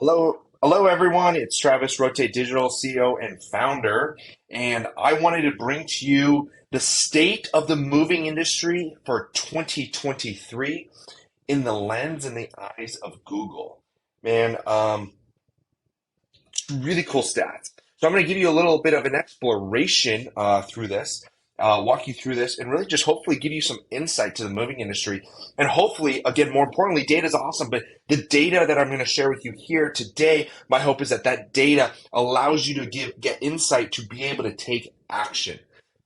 Hello everyone. It's Travis, Rotate Digital CEO and founder, and I wanted to bring to you the state of the moving industry for 2023 in the lens and the eyes of Google. Man, really cool stats. So I'm going to give you a little bit of an exploration through this, walk you through this, and really just hopefully give you some insight to the moving industry. And hopefully, again, more importantly, data is awesome, but the data that I'm going to share with you here today, my hope is that that data allows you to get insight to be able to take action.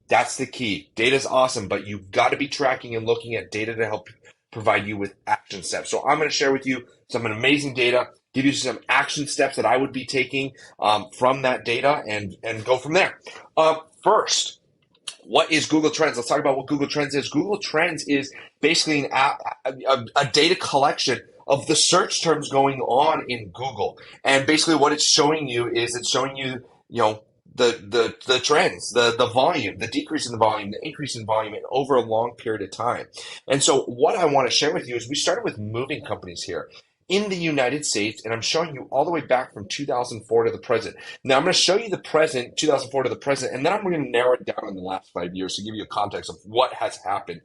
That's the key. Data is awesome, but you've got to be tracking and looking at data to help provide you with action steps. So I'm going to share with you some amazing data, give you some action steps that I would be taking from that data and go from there. First, what is Google Trends? Let's talk about what Google Trends is. Google Trends is basically a data collection of the search terms going on in Google. And basically what it's showing you is it's showing you, the trends, the volume, the decrease in the volume, the increase in volume and over a long period of time. And so what I want to share with you is we started with moving companies here in the United States, and I'm showing you all the way back from 2004 to the present. Now I'm going to show you the present, 2004 to the present, and then I'm going to narrow it down in the last 5 years to give you a context of what has happened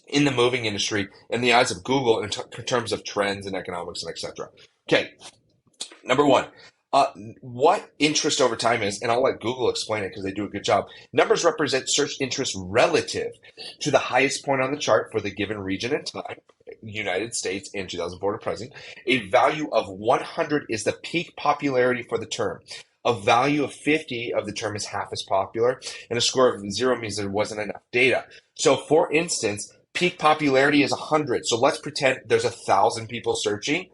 in the moving industry in the eyes of Google in terms of trends and economics and etc. Okay, number one, what interest over time is, and I'll let Google explain it because they do a good job. Numbers represent search interest relative to the highest point on the chart for the given region and time, United States in 2004 to present. A value of 100 is the peak popularity for the term. A value of 50 of the term is half as popular, and a score of 0 means there wasn't enough data. So for instance, peak popularity is 100. So let's pretend there's 1,000 people searching.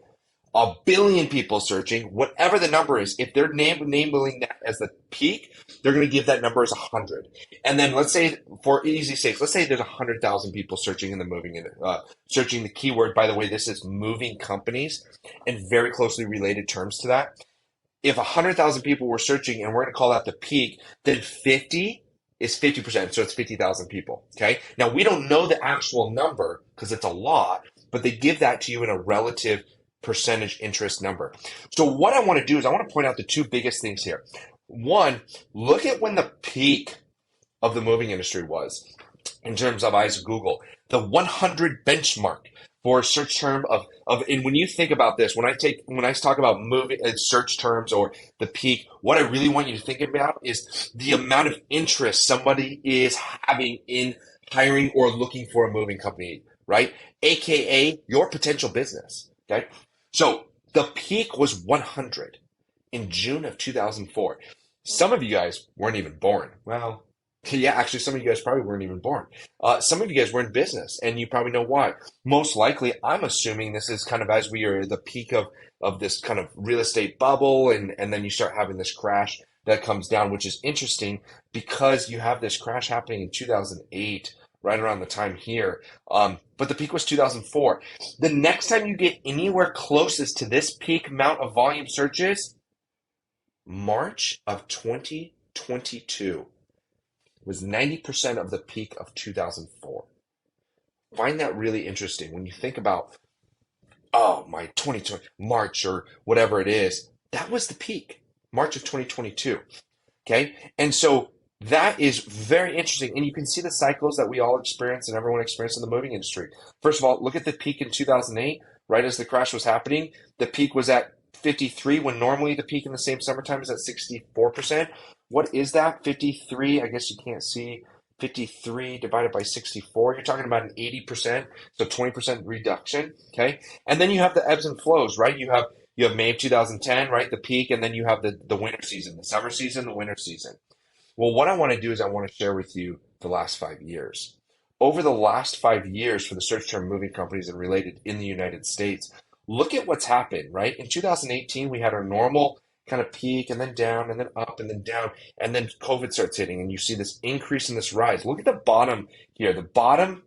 1 billion people searching, whatever the number is, if they're labeling that as the peak, they're going to give that number as 100. And then let's say, for easy sake, let's say there's 100,000 people searching in the searching the keyword. By the way, this is moving companies and very closely related terms to that. If 100,000 people were searching and we're going to call that the peak, then 50 is 50%. So it's 50,000 people. Okay. Now we don't know the actual number because it's a lot, but they give that to you in a relative percentage interest number. So what I want to do is I want to point out the two biggest things here. One, look at when the peak of the moving industry was in terms of eyes of Google, the 100 benchmark for a search term of and when you think about this, when I talk about moving search terms or the peak, what I really want you to think about is the amount of interest somebody is having in hiring or looking for a moving company, right? AKA your potential business. Okay. So the peak was 100 in June of 2004. Some of you guys weren't even born. Well, yeah, actually, some of you guys probably weren't even born. Some of you guys were in business, and you probably know why. Most likely, I'm assuming this is kind of as we are at the peak of this kind of real estate bubble, and then you start having this crash that comes down, which is interesting because you have this crash happening in 2008, right around the time here. But the peak was 2004. The next time you get anywhere closest to this peak amount of volume searches, March of 2022 was 90% of the peak of 2004. Find that really interesting when you think about, oh, my 2020, March or whatever it is, that was the peak, March of 2022. Okay. And so that is very interesting. And you can see the cycles that we all experience and everyone experienced in the moving industry. First of all, look at the peak in 2008, right as the crash was happening. The peak was at 53 when normally the peak in the same summertime is at 64%. What is that? 53, I guess you can't see. 53 divided by 64, you're talking about an 80%, so 20% reduction, okay? And then you have the ebbs and flows, right? You have May of 2010, right, the peak, and then you have the winter season, the summer season, the winter season. Well, what I want to do is I want to share with you the last 5 years. Over the last 5 years for the search term moving companies and related in the United States, look at what's happened, right? In 2018, we had our normal kind of peak and then down and then up and then down, and then COVID starts hitting and you see this increase in this rise. Look at the bottom here. The bottom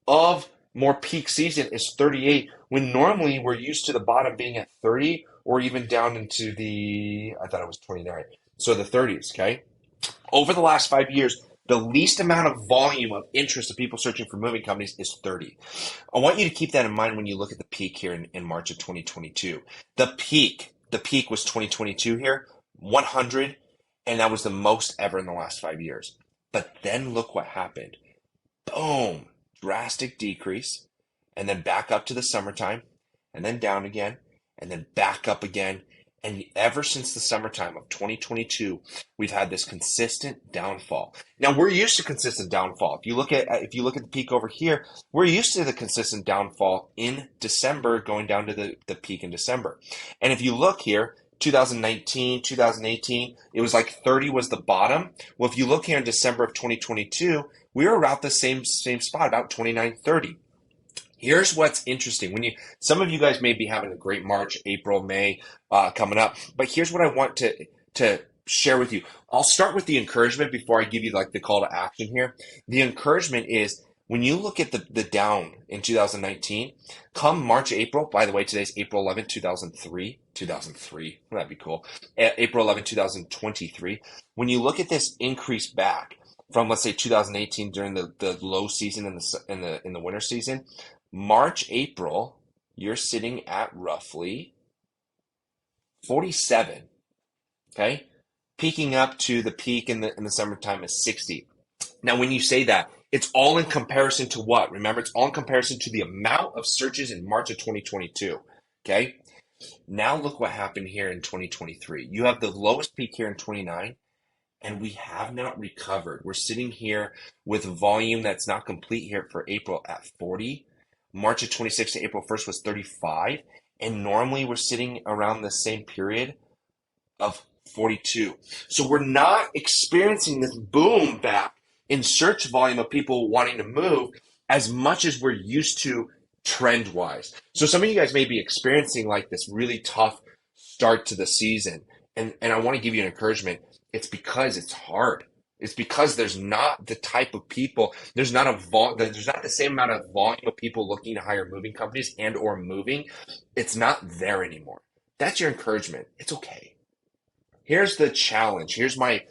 of more peak season is 38, when normally we're used to the bottom being at 30 or even down into I thought it was 29. So the 30s, okay? Over the last 5 years, the least amount of volume of interest of people searching for moving companies is 30. I want you to keep that in mind when you look at the peak here in March of 2022. The the peak was 2022 here, 100, and that was the most ever in the last 5 years. But then look what happened. Boom, drastic decrease, and then back up to the summertime, and then down again, and then back up again. And ever since the summertime of 2022, we've had this consistent downfall. Now we're used to consistent downfall. If you look at the peak over here, we're used to the consistent downfall in December, going down to the peak in December. And if you look here, 2019, 2018, it was like 30 was the bottom. Well, if you look here in December of 2022, we were around the same spot, about 29, 30. Here's what's interesting. Some of you guys may be having a great March, April, May coming up, but here's what I want to share with you. I'll start with the encouragement before I give you like the call to action here. The encouragement is when you look at the down in 2019, come March, April, by the way, today's April 11, 2003, that'd be cool. April 11, 2023. When you look at this increase back from, let's say 2018 during the low season in the winter season, March, April, you're sitting at roughly 47, okay? Peaking up to the peak in the summertime is 60. Now, when you say that, it's all in comparison to what? Remember, it's all in comparison to the amount of searches in March of 2022, okay? Now look what happened here in 2023. You have the lowest peak here in 29, and we have not recovered. We're sitting here with volume that's not complete here for April at 40. March of 26 to April 1st was 35. And normally we're sitting around the same period of 42. So we're not experiencing this boom back in search volume of people wanting to move as much as we're used to trend-wise. So some of you guys may be experiencing like this really tough start to the season. And I want to give you an encouragement. It's because it's hard. It's because there's not the type of people, there's not the same amount of volume of people looking to hire moving companies and or moving. It's not there anymore. That's your encouragement. It's okay. Here's the challenge. Here's my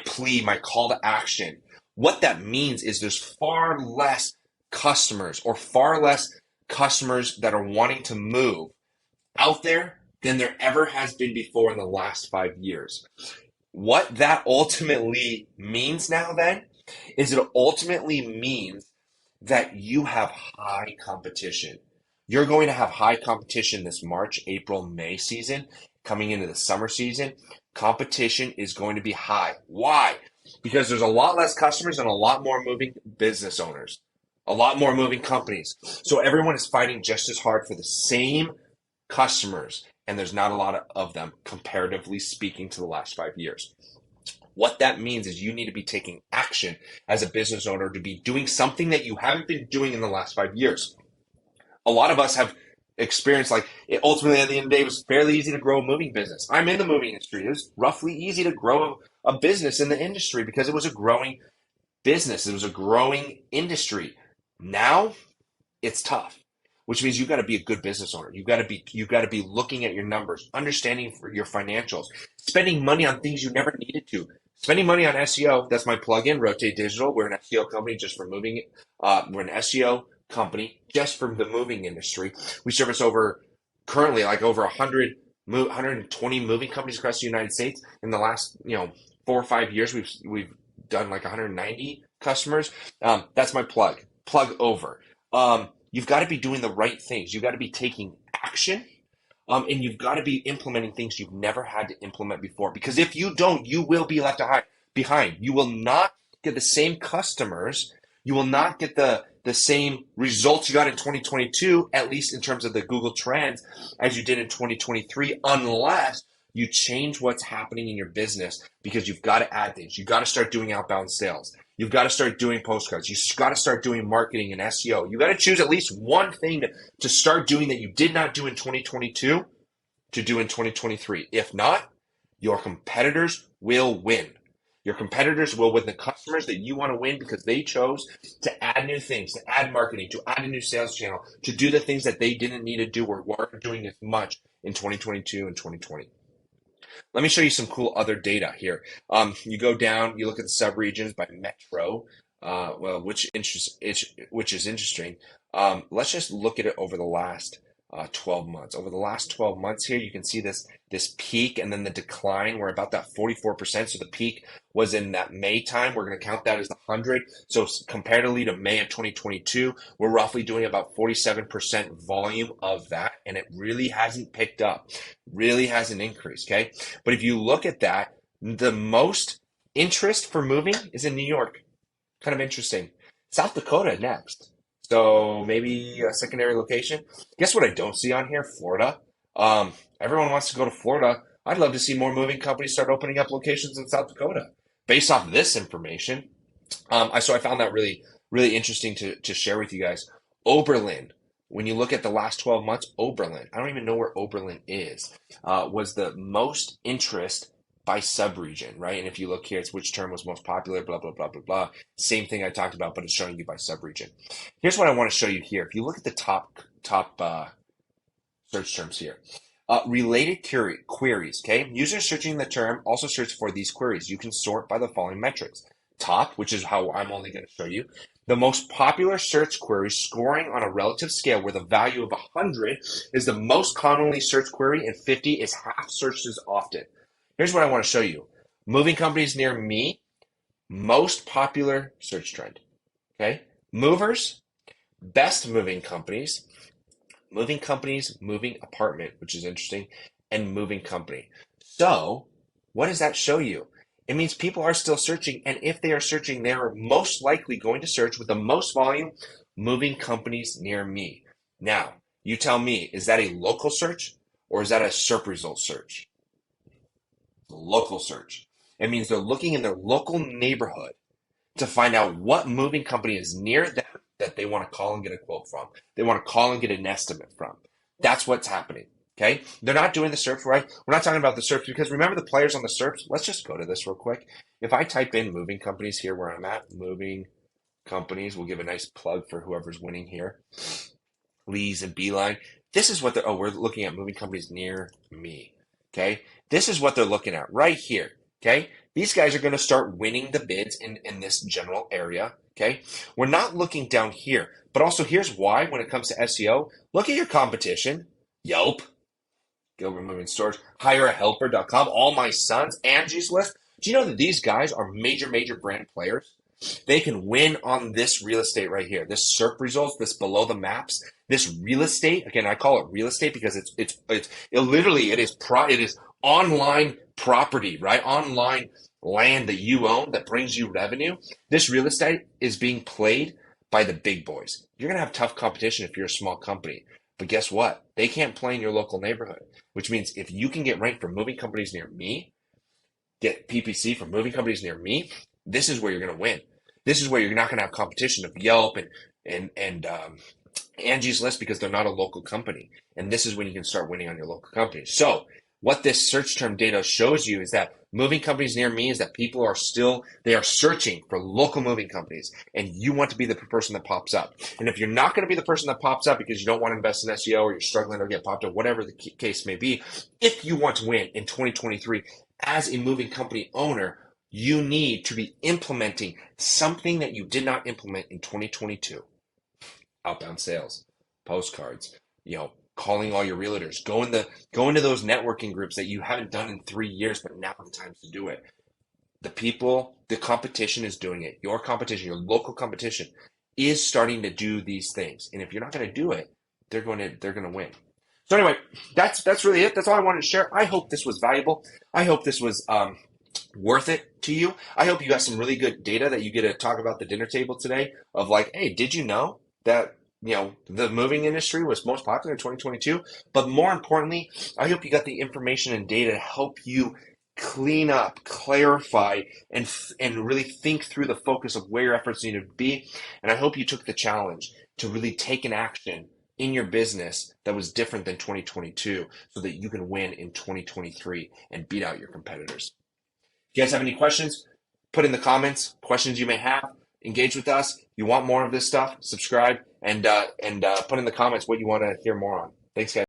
plea, my call to action. What that means is there's far less customers that are wanting to move out there than there ever has been before in the last 5 years. What that ultimately means now then is it ultimately means that you have high competition. You're going to have high competition this March, April, May season. Coming into the summer season, competition is going to be high. Why? Because there's a lot less customers and a lot more moving business owners, a lot more moving companies. So everyone is fighting just as hard for the same customers, and there's not a lot of them, comparatively speaking, to the last 5 years. What that means is you need to be taking action as a business owner to be doing something that you haven't been doing in the last 5 years. A lot of us have experienced, like, it ultimately at the end of the day, it was fairly easy to grow a moving business. I'm in the moving industry. It was roughly easy to grow a business in the industry because it was a growing business. It was a growing industry. Now it's tough, which means you've got to be a good business owner. You've got to be looking at your numbers, understanding your financials, spending money on things you never needed to. Spending money on SEO, that's my plugin, Rotate Digital. We're an SEO company just for moving. We're an SEO company just for the moving industry. We service currently over 120 moving companies across the United States. In the last 4 or 5 years, we've done like 190 customers. That's my plug over. You've got to be doing the right things. You've got to be taking action. And you've got to be implementing things you've never had to implement before. Because if you don't, you will be left behind. You will not get the same customers. You will not get the same results you got in 2022, at least in terms of the Google Trends, as you did in 2023, unless you change what's happening in your business, because you've got to add things. You've got to start doing outbound sales. You've got to start doing postcards. You've got to start doing marketing and SEO. You've got to choose at least one thing to start doing that you did not do in 2022 to do in 2023. If not, your competitors will win. Your competitors will win the customers that you want to win because they chose to add new things, to add marketing, to add a new sales channel, to do the things that they didn't need to do or weren't doing as much in 2022 and 2020. Let me show you some cool other data here. You go down, you look at the subregions by metro, which is interesting. Let's just look at it over the last 12 months. Over the last 12 months here, you can see this peak and then the decline. We're about that 44%. So the peak was in that May time. We're going to count that as the 100. So comparatively to May of 2022, we're roughly doing about 47% volume of that. And it really hasn't picked up, really hasn't increased. Okay. But if you look at that, the most interest for moving is in New York. Kind of interesting. South Dakota next. So maybe a secondary location. Guess what I don't see on here? Florida. Everyone wants to go to Florida. I'd love to see more moving companies start opening up locations in South Dakota. Based off this information, so I found that really, really interesting to share with you guys. Oberlin, when you look at the last 12 months, Oberlin, I don't even know where Oberlin is, was the most interest by subregion, right? And if you look here, it's which term was most popular, blah, blah, blah, blah, blah. Same thing I talked about, but it's showing you by subregion. Here's what I want to show you here. If you look at the top search terms here, related queries, okay? Users searching the term also search for these queries. You can sort by the following metrics. Top, which is how I'm only going to show you, the most popular search queries scoring on a relative scale where the value of 100 is the most commonly searched query and 50 is half searched as often. Here's what I want to show you. Moving companies near me, most popular search trend. Okay. Movers, best moving companies, moving apartment, which is interesting, and moving company. So what does that show you? It means people are still searching. And if they are searching, they are most likely going to search with the most volume, moving companies near me. Now, you tell me, is that a local search or is that a SERP result search? Local search. It means they're looking in their local neighborhood to find out what moving company is near them that they want to call and get a quote from. They want to call and get an estimate from. That's what's happening. Okay. They're not doing the SERPs, right? We're not talking about the SERPs because remember the players on the SERPs? Let's just go to this real quick. If I type in moving companies here where I'm at, moving companies, we'll give a nice plug for whoever's winning here. Lee's and Beeline. This is what we're looking at moving companies near me. Okay. This is what they're looking at right here. Okay. These guys are going to start winning the bids in this general area. Okay. We're not looking down here, but also here's why when it comes to SEO, look at your competition. Yelp, Gilbert Moving Storage, HireAHelper.com, All My Sons, Angie's List. Do you know that these guys are major brand players? They can win on this real estate right here. This SERP results, this below the maps, this real estate. Again, I call it real estate because it is online property, right? Online land that you own that brings you revenue. This real estate is being played by the big boys. You're going to have tough competition if you're a small company. But guess what? They can't play in your local neighborhood, which means if you can get ranked for moving companies near me, get PPC for moving companies near me, this is where you're going to win. This is where you're not going to have competition of Yelp and Angie's List because they're not a local company. And this is when you can start winning on your local companies. So what this search term data shows you is that moving companies near me is that people are they are searching for local moving companies and you want to be the person that pops up. And if you're not going to be the person that pops up because you don't want to invest in SEO or you're struggling or get popped up, whatever the case may be, if you want to win in 2023 as a moving company owner, you need to be implementing something that you did not implement in 2022. Outbound sales, postcards, calling all your realtors, go into those networking groups that you haven't done in 3 years, but now the time to do it. The competition is doing it. Your competition, your local competition is starting to do these things. And if you're not going to do it, they're going to win. So anyway, that's really it. That's all I wanted to share. I hope this was valuable. I hope this was worth it to you. I hope you got some really good data that you get to talk about the dinner table today of like, hey, did you know that the moving industry was most popular in 2022? But more importantly, I hope you got the information and data to help you clean up, clarify, and really think through the focus of where your efforts need to be. And I hope you took the challenge to really take an action in your business that was different than 2022 so that you can win in 2023 and beat out your competitors. If you guys have any questions, put in the comments, questions you may have, engage with us. You want more of this stuff, subscribe and put in the comments what you want to hear more on. Thanks, guys.